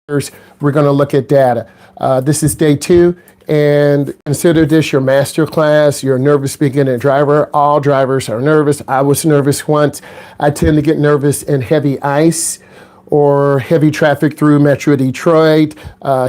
We're going to look at data. This is day 2, and consider this your masterclass. You're a nervous beginner driver. All drivers are nervous. I was nervous once. I tend to get nervous in heavy ice or heavy traffic through Metro Detroit,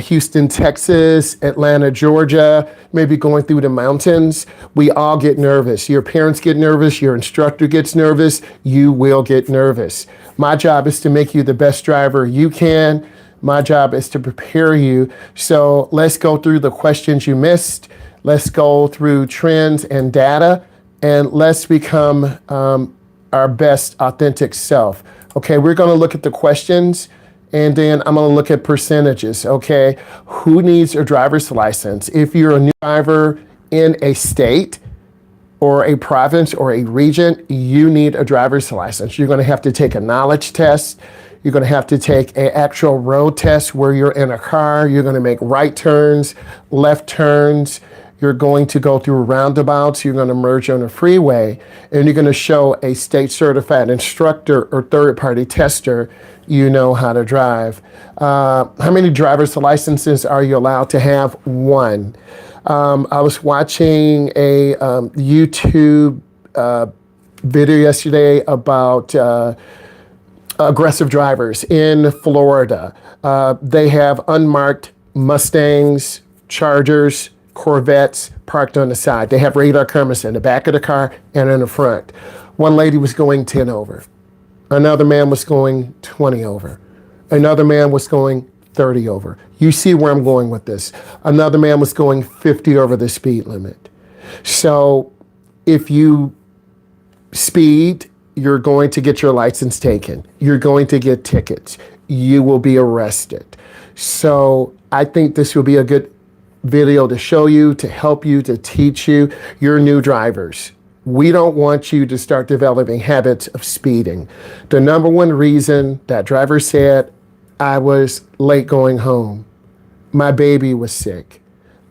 Houston, Texas, Atlanta, Georgia, maybe going through the mountains. We all get nervous. Your parents get nervous. Your instructor gets nervous. You will get nervous. My job is to make you the best driver you can. My job is to prepare you. So let's go through the questions you missed. Let's go through trends and data, and let's become our best authentic self. Okay, we're going to look at the questions, and then I'm going to look at percentages. Okay, who needs a driver's license? If you're a new driver in a state or a province or a region, you need a driver's license. You're going to have to take a knowledge test. You're going to have to take an actual road test where you're in a car. You're going to make right turns, left turns. You're going to go through roundabouts. You're going to merge on a freeway, and you're going to show a state certified instructor or third-party tester you know how to drive. How many driver's licenses are you allowed to have? 1. I was watching a YouTube video yesterday about aggressive drivers in Florida. They have unmarked Mustangs, Chargers, Corvettes parked on the side. They have radar cameras in the back of the car and in the front. One lady was going 10 over. Another man was going 20 over. Another man was going 30 over. You see where I'm going with this. Another man was going 50 over the speed limit. So if you speed, you're going to get your license taken. You're going to get tickets. You will be arrested. So I think this will be a good video to show you, to help you, to teach you. You're new drivers. We don't want you to start developing habits of speeding. The number one reason that driver said, I was late going home. My baby was sick.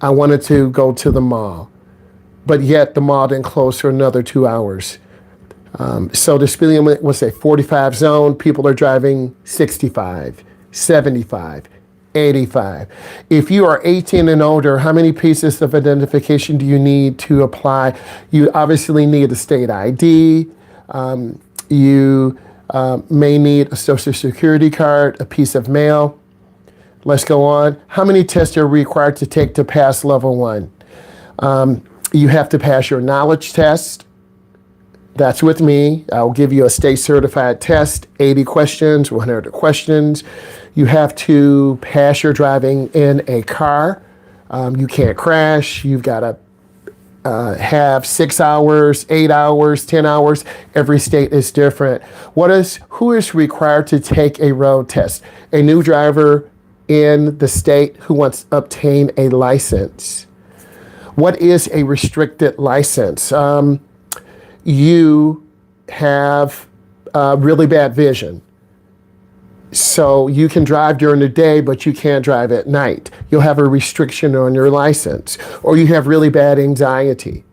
I wanted to go to the mall, but yet the mall didn't close for another 2 hours. So the speed limit was a 45 zone. People are driving 65, 75, 85. If you are 18 and older, how many pieces of identification do you need to apply? You obviously need a state ID. You may need a social security card, a piece of mail. Let's go on. How many tests are required to take to pass level 1? You have to pass your knowledge test. That's with me. I'll give you a state certified test, 80 questions, 100 questions. You have to pass your driving in a car. You can't crash. You've got to have 6 hours, 8 hours, 10 hours. Every state is different. Who is required to take a road test? A new driver in the state who wants to obtain a license. What is a restricted license? You have really bad vision. So you can drive during the day, but you can't drive at night. You'll have a restriction on your license, or you have really bad anxiety.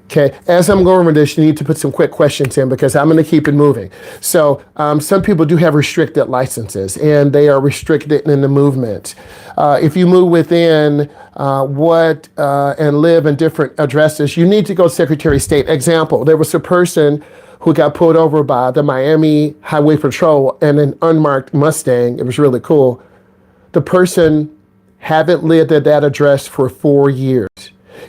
Okay, as I'm going over this, you need to put some quick questions in because I'm going to keep it moving. So some people do have restricted licenses, and they are restricted in the movement. If you move within and live in different addresses, you need to go Secretary of State. Example, there was a person who got pulled over by the Miami Highway Patrol in an unmarked Mustang. It was really cool. The person haven't lived at that address for 4 years.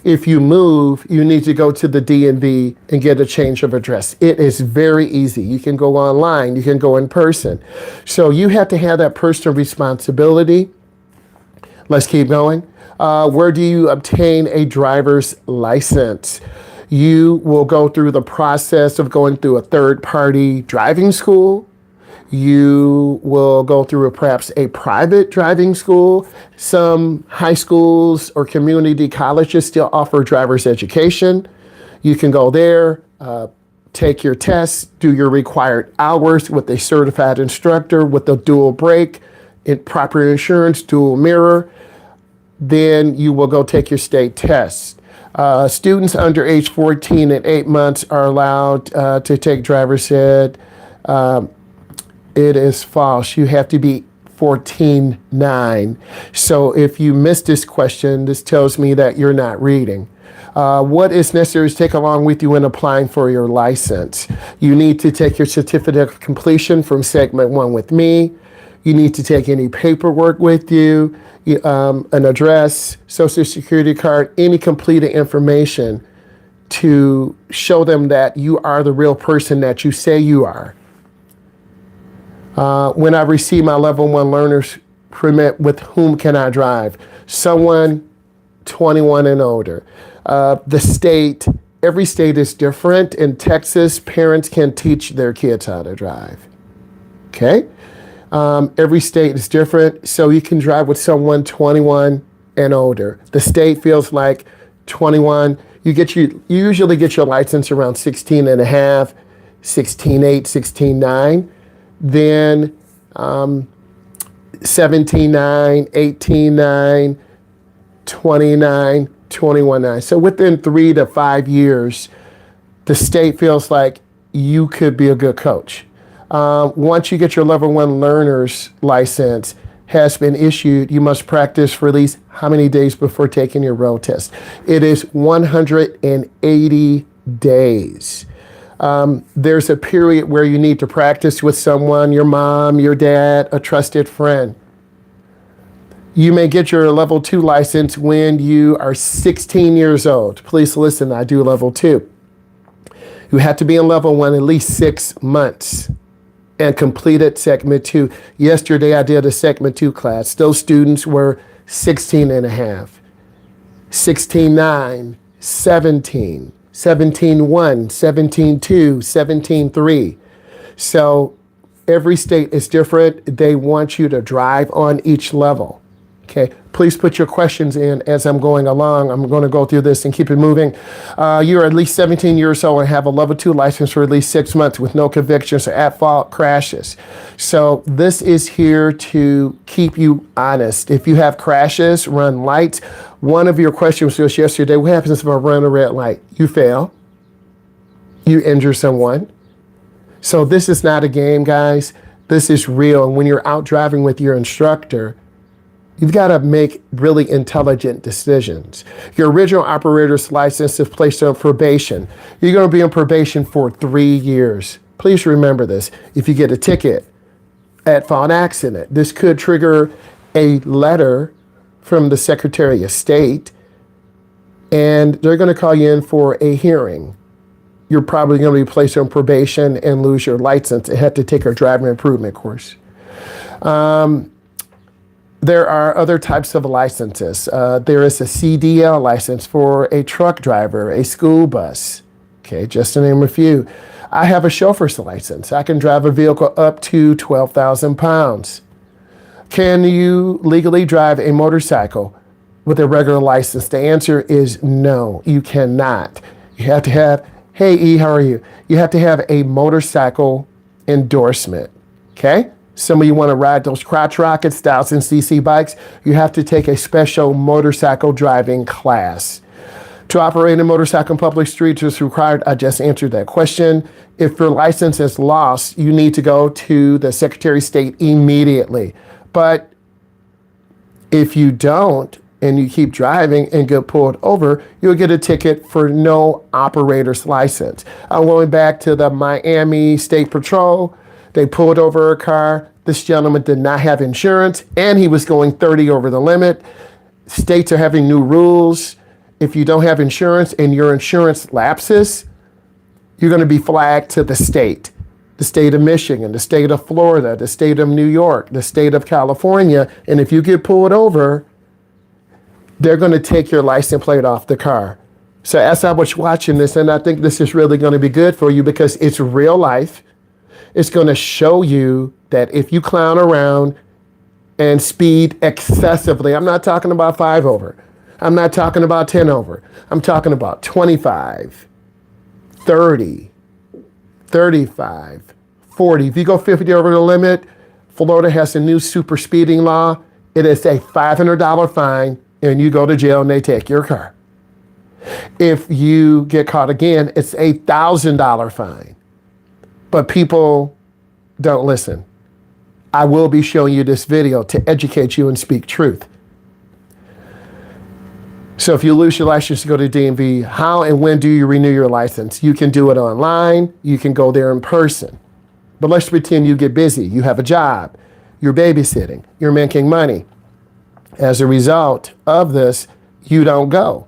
If you move, you need to go to the DMV and get a change of address. It is very easy. You can go online, you can go in person. So you have to have that personal responsibility. Let's keep going. Where do you obtain a driver's license? You will go through the process of going through a third-party driving school. You will go through perhaps a private driving school. Some high schools or community colleges still offer driver's education. You can go there, take your test, do your required hours with a certified instructor with a dual brake, proper insurance, dual mirror. Then you will go take your state test. Students under age 14 and 8 months are allowed to take driver's ed. It is false. You have to be 14.9. So if you missed this question, this tells me that you're not reading. What is necessary to take along with you when applying for your license? You need to take your certificate of completion from segment 1 with me. You need to take any paperwork with you, an address, social security card, any completed information to show them that you are the real person that you say you are. When I receive my level 1 learner's permit, with whom can I drive? Someone 21 and older. The state, every state is different. In Texas, parents can teach their kids how to drive. Okay? Every state is different, so you can drive with someone 21 and older. The state feels like 21. You usually get your license around 16 and a half, 16.8, 16.9. Then 17.9, 18.9, 29, 21.9. So within 3 to 5 years, the state feels like you could be a good coach. Once you get your level 1 learner's license has been issued, you must practice for at least how many days before taking your road test? It is 180 days. There's a period where you need to practice with someone, your mom, your dad, a trusted friend. You may get your level 2 license when you are 16 years old. Please listen, I do level 2. You have to be in level 1 at least 6 months and completed segment 2. Yesterday, I did a segment 2 class. Those students were 16 and a half, 16.9, 17, 17.1, 17.2, 17.3. So every state is different. They want you to drive on each level. Okay, please put your questions in as I'm going along. I'm going to go through this and keep it moving. You're at least 17 years old and have a level 2 license for at least 6 months with no convictions or at-fault crashes. So this is here to keep you honest. If you have crashes, run lights. One of your questions was yesterday, what happens if I run a red light? You fail. You injure someone. So this is not a game, guys. This is real. And when you're out driving with your instructor, you've got to make really intelligent decisions. Your original operator's license is placed on probation. You're going to be on probation for 3 years. Please remember this. If you get a ticket at fault accident, this could trigger a letter from the Secretary of State, and they're going to call you in for a hearing. You're probably going to be placed on probation and lose your license and have to take a driving improvement course. There are other types of licenses. There is a CDL license for a truck driver, a school bus. Okay, just to name a few. I have a chauffeur's license. I can drive a vehicle up to 12,000 pounds. Can you legally drive a motorcycle with a regular license? The answer is no, you cannot. You have to have, hey E, how are you? You have to have a motorcycle endorsement, okay? Some of you want to ride those crotch rockets, 1,000cc bikes. You have to take a special motorcycle driving class. To operate a motorcycle in public streets is required. I just answered that question. If your license is lost, you need to go to the Secretary of State immediately. But if you don't, and you keep driving and get pulled over, you'll get a ticket for no operator's license. I'm going back to the Miami State Patrol. They pulled over a car. This gentleman did not have insurance, and he was going 30 over the limit. States are having new rules. If you don't have insurance and your insurance lapses, you're going to be flagged to the state of Michigan, the state of Florida, the state of New York, the state of California. And if you get pulled over, they're going to take your license plate off the car. So as I was watching this, and I think this is really going to be good for you because it's real life. It's going to show you that if you clown around and speed excessively, I'm not talking about 5 over. I'm not talking about 10 over. I'm talking about 25, 30, 35, 40. If you go 50 over the limit, Florida has a new super speeding law. It is a $500 fine, and you go to jail and they take your car. If you get caught again, it's a $1,000 fine. But people don't listen. I will be showing you this video to educate you and speak truth. So if you lose your license to go to DMV, how and when do you renew your license? You can do it online. You can go there in person. But let's pretend you get busy. You have a job. You're babysitting. You're making money. As a result of this, you don't go.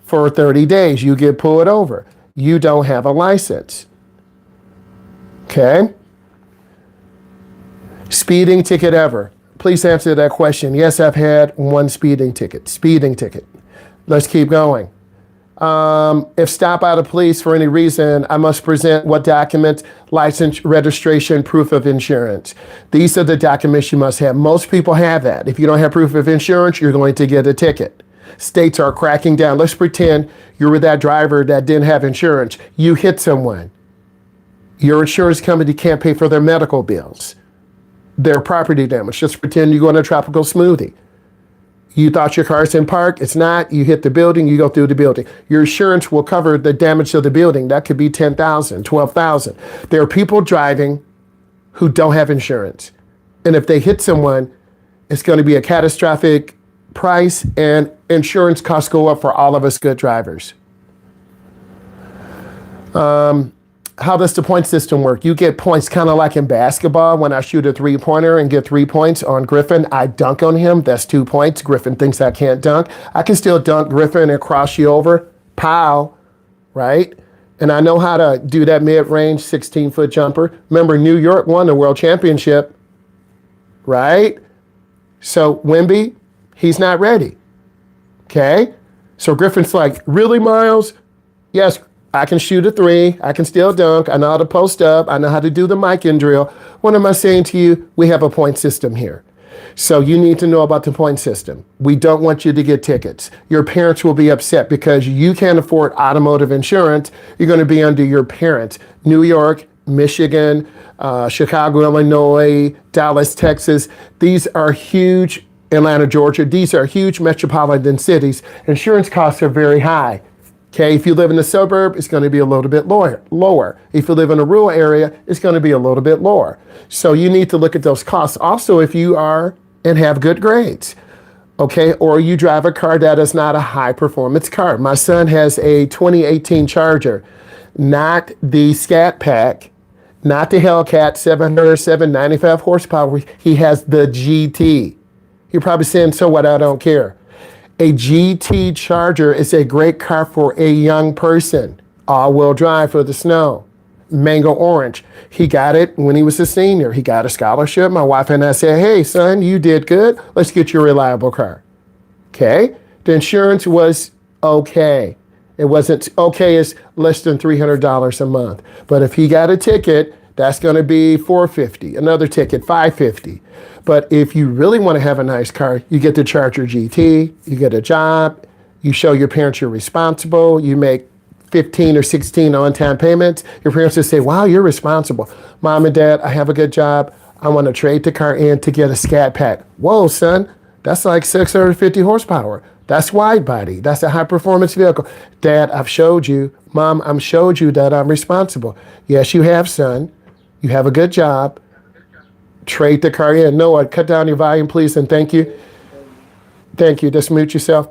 For 30 days, you get pulled over. You don't have a license. Okay? Speeding ticket ever? Please answer that question. Yes, I've had one speeding ticket. Speeding ticket. Let's keep going. If stopped by the police for any reason, I must present what documents? License, registration, proof of insurance. These are the documents you must have. Most people have that. If you don't have proof of insurance, you're going to get a ticket. States are cracking down. Let's pretend you were that driver that didn't have insurance. You hit someone. Your insurance company can't pay for their medical bills, their property damage. Just pretend you go on a tropical smoothie. You thought your car's in park, it's not. You hit the building, you go through the building. Your insurance will cover the damage to the building. That could be $10,000, $12,000. There are people driving who don't have insurance. And if they hit someone, it's going to be a catastrophic price, and insurance costs go up for all of us good drivers. How does the point system work? You get points kind of like in basketball. When I shoot a three-pointer and get 3 points on Griffin, I dunk on him. That's 2 points. Griffin thinks I can't dunk. I can still dunk Griffin and cross you over. Pow, right? And I know how to do that mid-range 16-foot jumper. Remember, New York won the world championship, right? So Wemby, he's not ready, okay? So Griffin's like, really, Myles? Yes, I can shoot a 3. I can still dunk. I know how to post up. I know how to do the mic-in drill. What am I saying to you? We have a point system here. So you need to know about the point system. We don't want you to get tickets. Your parents will be upset because you can't afford automotive insurance. You're going to be under your parents. New York, Michigan, Chicago, Illinois, Dallas, Texas. These are huge, Atlanta, Georgia. These are huge metropolitan cities. Insurance costs are very high. Okay, if you live in the suburb, it's going to be a little bit lower. If you live in a rural area, it's going to be a little bit lower. So you need to look at those costs. Also, if you are and have good grades, okay, or you drive a car that is not a high performance car. My son has a 2018 Charger, not the Scat Pack, not the Hellcat 795 horsepower. He has the GT. You're probably saying, so what, I don't care. A GT Charger is a great car for a young person. All-wheel drive for the snow. Mango orange. He got it when he was a senior. He got a scholarship. My wife and I said, hey, son, you did good. Let's get you a reliable car. Okay? The insurance was okay. It wasn't okay as less than $300 a month. But if he got a ticket, that's going to be $450. Another ticket, $550. But if you really want to have a nice car, you get the Charger GT, you get a job, you show your parents you're responsible, you make 15 or 16 on-time payments. Your parents will say, wow, you're responsible. Mom and Dad, I have a good job. I want to trade the car in to get a Scat Pack. Whoa, son, that's like 650 horsepower. That's wide body. That's a high performance vehicle. Dad, I've showed you. Mom, I've showed you that I'm responsible. Yes, you have, son. You have a good job. Trade the car in. Noah, cut down your volume, please, and thank you. Thank you. Just mute yourself.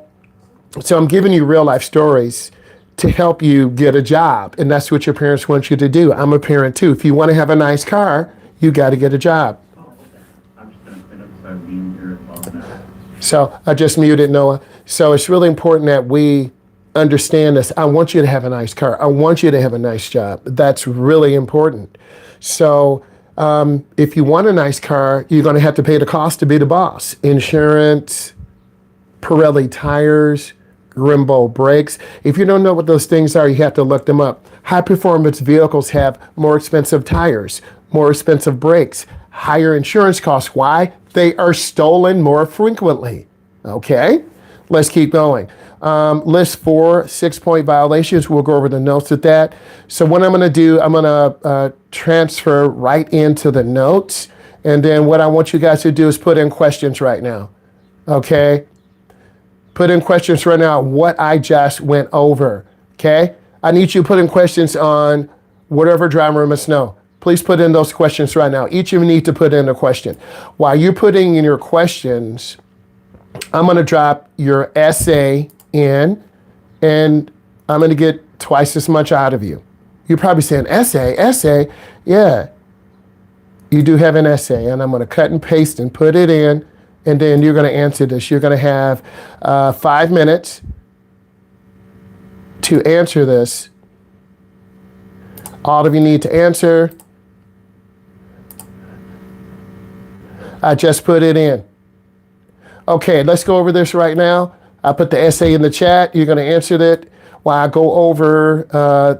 So I'm giving you real life stories to help you get a job, and that's what your parents want you to do. I'm a parent too. If you want to have a nice car, you got to get a job. So I just muted Noah. So it's really important that we understand this. I want you to have a nice car. I want you to have a nice job. That's really important. So if you want a nice car, you're going to have to pay the cost to be the boss. Insurance, Pirelli tires, Brembo brakes. If you don't know what those things are, you have to look them up. High performance vehicles have more expensive tires, more expensive brakes, higher insurance costs. Why? They are stolen more frequently. Okay, let's keep going. List 4 6-point violations. We'll go over the notes with that. So what I'm going to do, I'm going to transfer right into the notes. And then what I want you guys to do is put in questions right now. Okay? Put in questions right now what I just went over. Okay? I need you to put in questions on whatever driver must know. Please put in those questions right now. Each of you need to put in a question. While you're putting in your questions, I'm going to drop your essay in, and I'm going to get twice as much out of you. You're probably saying, essay? Yeah, you do have an essay, and I'm going to cut and paste and put it in, and then you're going to answer this. You're going to have 5 minutes to answer this. All of you need to answer. I just put it in. Okay, let's go over this right now. I put the essay in the chat. You're going to answer it while I go over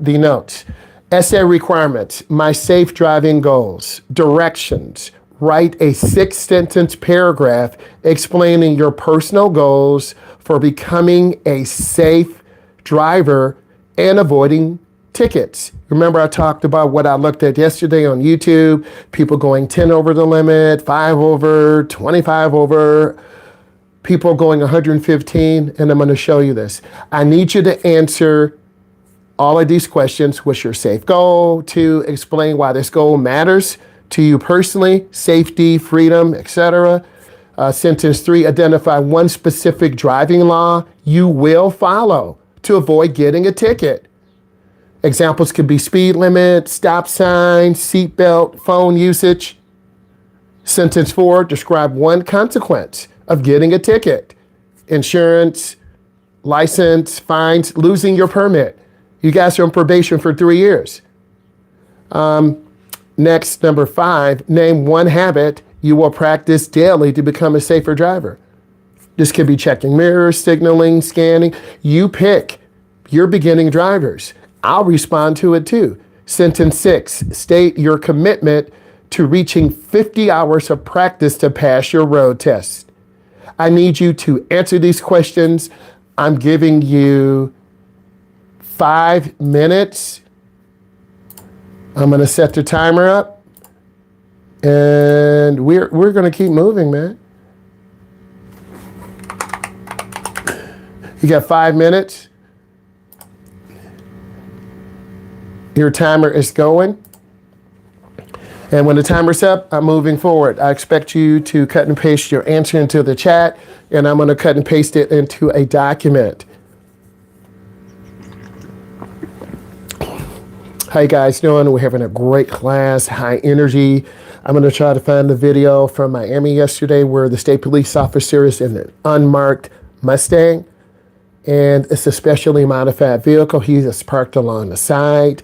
the notes. Essay requirements, my safe driving goals, directions. Write a 6-sentence paragraph explaining your personal goals for becoming a safe driver and avoiding tickets. Remember, I talked about what I looked at yesterday on YouTube, people going 10 over the limit, 5 over, 25 over, people going 115, and I'm going to show you this. I need you to answer all of these questions. What's your safe goal? To explain why this goal matters to you personally, safety, freedom, etc. Sentence 3, identify one specific driving law you will follow to avoid getting a ticket. Examples could be speed limit, stop sign, seatbelt, phone usage. Sentence 4, describe one consequence of getting a ticket. Insurance, license, fines, losing your permit. You guys are on probation for 3 years. Next, number 5, name one habit you will practice daily to become a safer driver. This could be checking mirrors, signaling, scanning. You pick. You're beginning drivers. I'll respond to it too. Sentence 6, state your commitment to reaching 50 hours of practice to pass your road test. I need you to answer these questions. I'm giving you 5 minutes. I'm going to set the timer up, and we're going to keep moving, man. You got 5 minutes. Your timer is going. And when the timer's up, I'm moving forward. I expect you to cut and paste your answer into the chat, and I'm going to cut and paste it into a document. How you guys doing? We're having a great class, high energy. I'm going to try to find the video from Miami yesterday where the state police officer is in an unmarked Mustang, and it's a specially modified vehicle. He is parked along the side,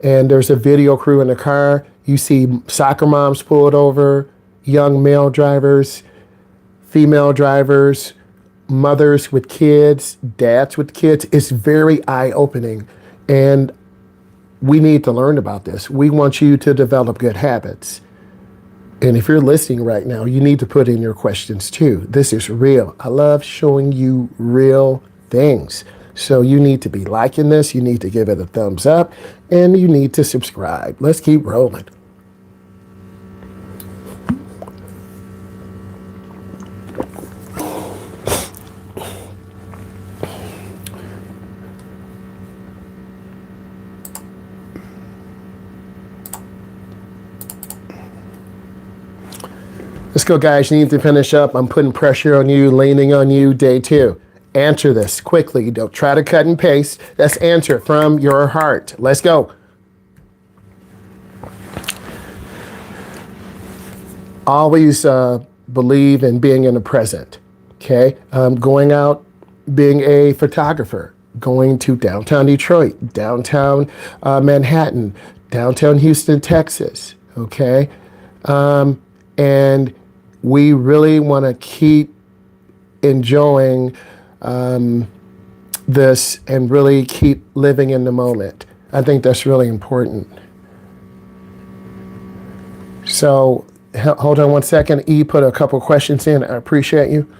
and there's a video crew in the car. You see soccer moms pulled over, young male drivers, female drivers, mothers with kids, dads with kids. It's very eye-opening, and we need to learn about this. We want you to develop good habits. And if you're listening right now, you need to put in your questions too. This is real. I love showing you real things. So you need to be liking this. You need to give it a thumbs up, and you need to subscribe. Let's keep rolling. Let's go, guys. You need to finish up. I'm putting pressure on you, leaning on you. Day 2. Answer this quickly. Don't try to cut and paste. Let's answer from your heart. Let's go. Always believe in being in the present. Okay? Going out, being a photographer, going to downtown Detroit, downtown Manhattan, downtown Houston, Texas. Okay? And we really want to keep enjoying this and really keep living in the moment. I think that's really important. So hold on one second. E put a couple questions in. I appreciate you.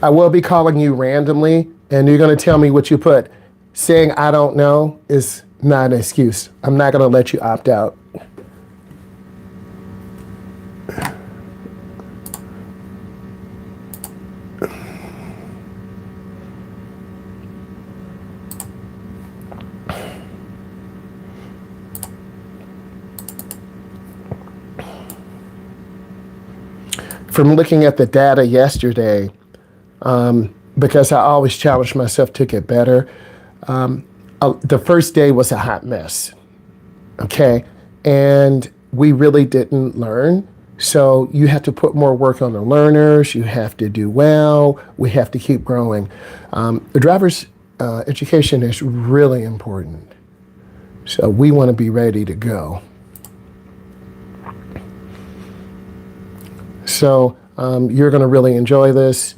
I will be calling you randomly, and you're going to tell me what you put. Saying I don't know is not an excuse. I'm not going to let you opt out. from looking at the data yesterday, because I always challenge myself to get better, the first day was a hot mess, okay? And we really didn't learn. So you have to put more work on the learners. You have to do well. We have to keep growing. The driver's education is really important. So we want to be ready to go. So you're going to really enjoy this.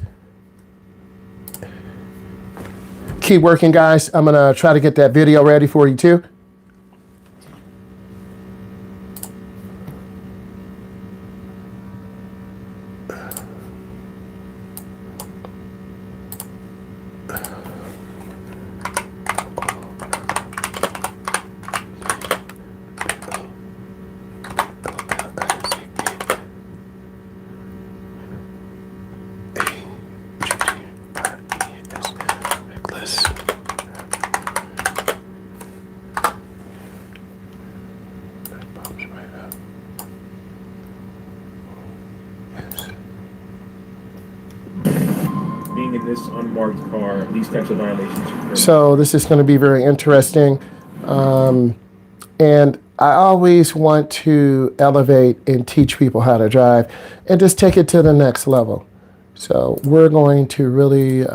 Keep working, guys. I'm going to try to get that video ready for you too. Being in this unmarked car, these types of violations. So this is going to be very interesting. And I always want to elevate and teach people how to drive and just take it to the next level. So we're going to really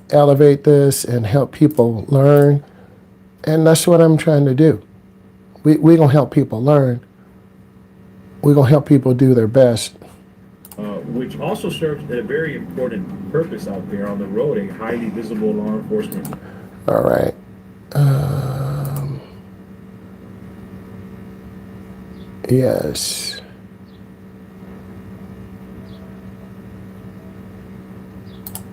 elevate this and help people learn. And that's what I'm trying to do. We're going to help people learn. We're going to help people do their best. Which also serves a very important purpose out there on the road, a highly visible law enforcement. All right. Yes.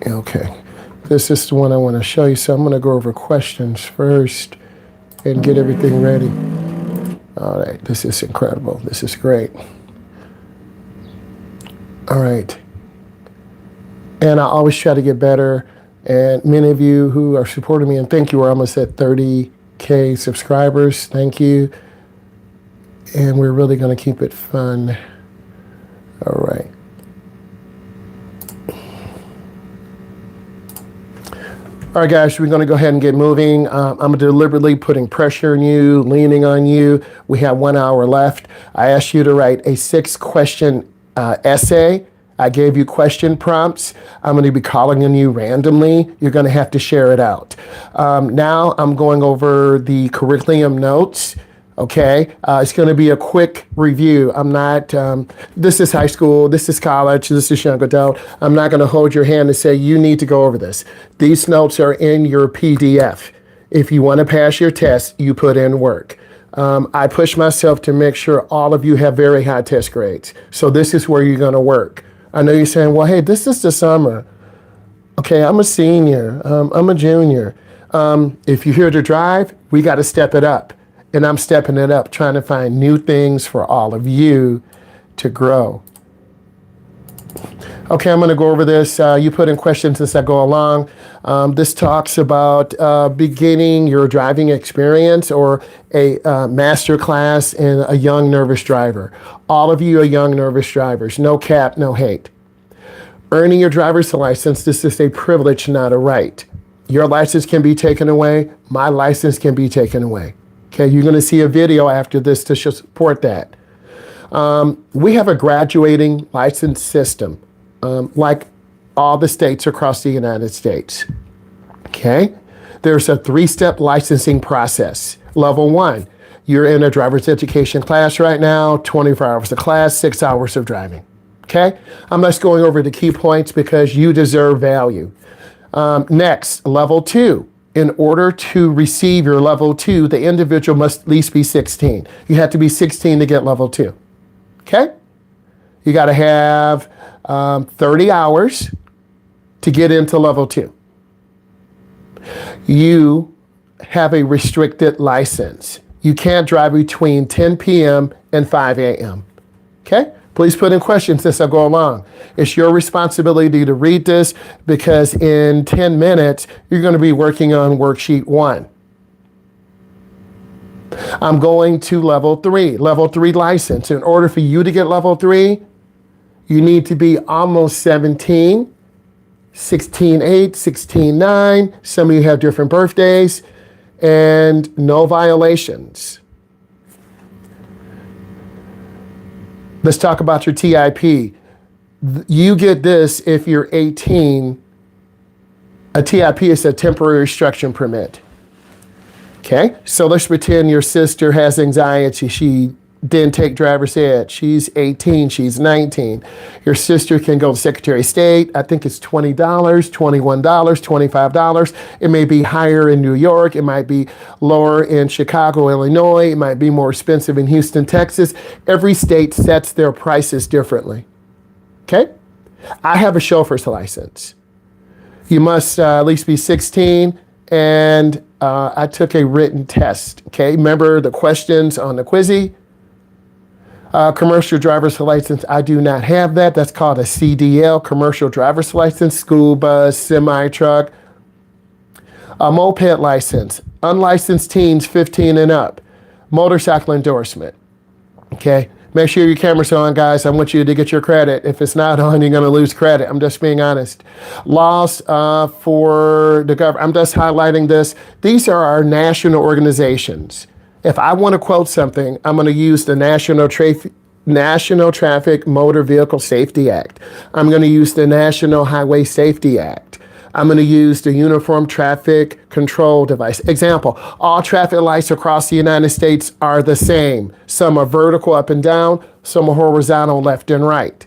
Okay. This is the one I want to show you. So I'm going to go over questions first and get everything ready. All right. This is incredible. This is great. All right. And I always try to get better. And many of you who are supporting me, and thank you, we're almost at 30K subscribers. Thank you. And we're really going to keep it fun. All right. All right, guys, we're going to go ahead and get moving. I'm deliberately putting pressure on you, leaning on you. We have 1 hour left. I asked you to write a 6-question essay. I gave you question prompts. I'm going to be calling on you randomly. You're going to have to share it out. Now I'm going over the curriculum notes. Okay, it's going to be a quick review. I'm not, this is high school, this is college, this is young adult. I'm not going to hold your hand and say, you need to go over this. These notes are in your PDF. If you want to pass your test, you put in work. I push myself to make sure all of you have very high test grades. So this is where you're going to work. I know you're saying, well, hey, this is the summer. Okay, I'm a senior, I'm a junior. If you're here to drive, we got to step it up. And I'm stepping it up, trying to find new things for all of you to grow. Okay, I'm going to go over this. You put in questions as I go along. This talks about beginning your driving experience or a master class in a young nervous driver. All of you are young nervous drivers. No cap, no hate. Earning your driver's license, this is a privilege, not a right. Your license can be taken away. My license can be taken away. Okay, you're going to see a video after this to support that. We have a graduating license system, like all the states across the United States. Okay, there's a 3-step licensing process. Level 1, you're in a driver's education class right now, 24 hours of class, 6 hours of driving. Okay, I'm just going over the key points because you deserve value. Next, level 2. In order to receive your level 2, the individual must at least be 16. You have to be 16 to get level 2. Okay? You got to have 30 hours to get into level 2. You have a restricted license. You can't drive between 10 p.m. and 5 a.m. Okay? Please put in questions as I go along. It's your responsibility to read this because in 10 minutes, you're going to be working on worksheet 1. I'm going to level 3 license. In order for you to get level 3, You need to be almost 17, 16.8, 16.9. Some of you have different birthdays, and no violations. Let's talk about your TIP. You get this if you're 18. A TIP is a temporary restriction permit. Okay, so let's pretend your sister has anxiety. She didn't take driver's ed. She's 18, she's 19. Your sister can go to Secretary of State. I think it's $20, $21, $25. It may be higher in New York. It might be lower in Chicago, Illinois. It might be more expensive in Houston, Texas. Every state sets their prices differently. Okay? I have a chauffeur's license. You must at least be 16, and I took a written test. Okay? Remember the questions on the quizzy? Commercial driver's license, I do not have that. That's called a CDL, commercial driver's license, school bus, semi-truck. A moped license, unlicensed teens 15 and up. Motorcycle endorsement. Okay, make sure your camera's on, guys. I want you to get your credit. If it's not on, you're going to lose credit. I'm just being honest. Laws for the government, I'm just highlighting this. These are our national organizations. If I want to quote something, I'm going to use the National Traffic Motor Vehicle Safety Act. I'm going to use the National Highway Safety Act. I'm going to use the Uniform Traffic Control Device. Example, all traffic lights across the United States are the same. Some are vertical up and down, some are horizontal left and right.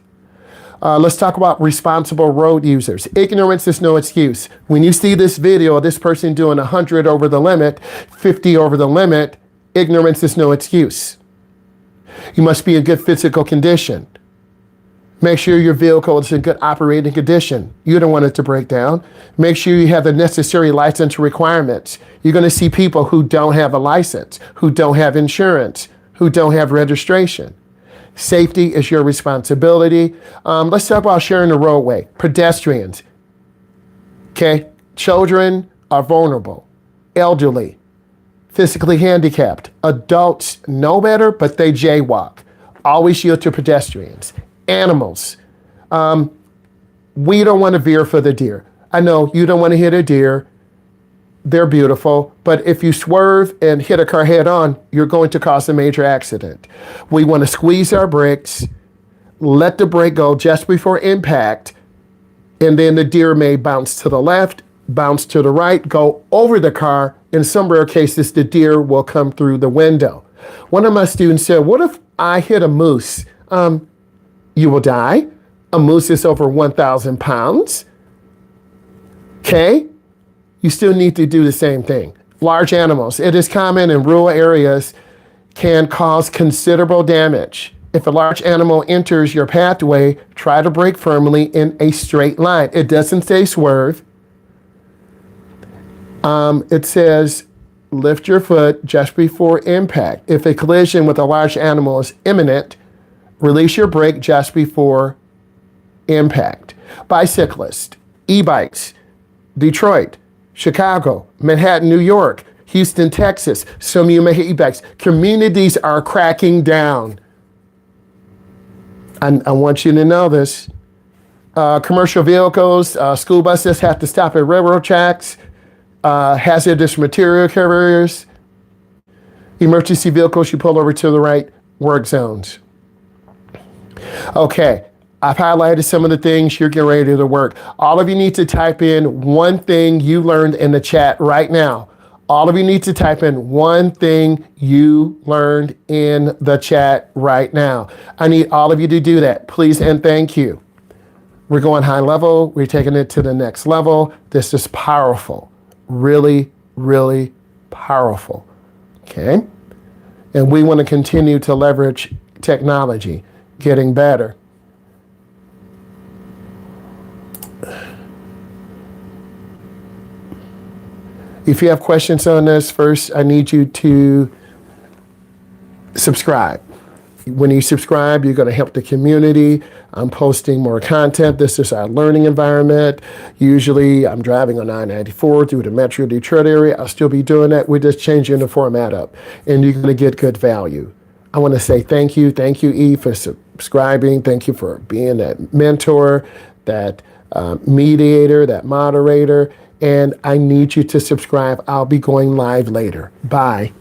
Let's talk about responsible road users. Ignorance is no excuse. When you see this video of this person doing 100 over the limit, 50 over the limit, ignorance is no excuse. You must be in good physical condition. Make sure your vehicle is in good operating condition. You don't want it to break down. Make sure you have the necessary license requirements. You're going to see people who don't have a license, who don't have insurance, who don't have registration. Safety is your responsibility. Let's talk about sharing the roadway. Pedestrians. Okay, children are vulnerable, elderly, physically handicapped. Adults know better, but they jaywalk. Always yield to pedestrians. Animals. We don't want to veer for the deer. I know you don't want to hit a deer. They're beautiful, but if you swerve and hit a car head on, you're going to cause a major accident. We want to squeeze our brakes, let the brake go just before impact, and then the deer may bounce to the left, bounce to the right, go over the car. In some rare cases, the deer will come through the window. One of my students said, what if I hit a moose? You will die. A moose is over 1,000 pounds. Okay? You still need to do the same thing. Large animals. It is common in rural areas, can cause considerable damage. If a large animal enters your pathway, try to brake firmly in a straight line. It doesn't say swerve. It says lift your foot just before impact. If a collision with a large animal is imminent, release your brake just before impact. Bicyclists, e-bikes, Detroit, Chicago, Manhattan, New York, Houston, Texas. Some of you may have e-bikes. Communities are cracking down. I want you to know this. Commercial vehicles, school buses have to stop at railroad tracks. Hazardous material carriers, emergency vehicles, you pull over to the right, work zones. Okay, I've highlighted some of the things you're getting ready to work. All of you need to type in one thing you learned in the chat right now. All of you need to type in one thing you learned in the chat right now. I need all of you to do that, please and thank you. We're going high level. We're taking it to the next level. This is powerful. Really, really powerful. Okay? And we want to continue to leverage technology, getting better. If you have questions on this, first, I need you to subscribe. When you subscribe, you're going to help the community. I'm posting more content. This is our learning environment. Usually, I'm driving on I-94 through the Metro Detroit area. I'll still be doing that. We're just changing the format up, and you're going to get good value. I want to say thank you. Thank you, E, for subscribing. Thank you for being that mentor, that mediator, that moderator. And I need you to subscribe. I'll be going live later. Bye.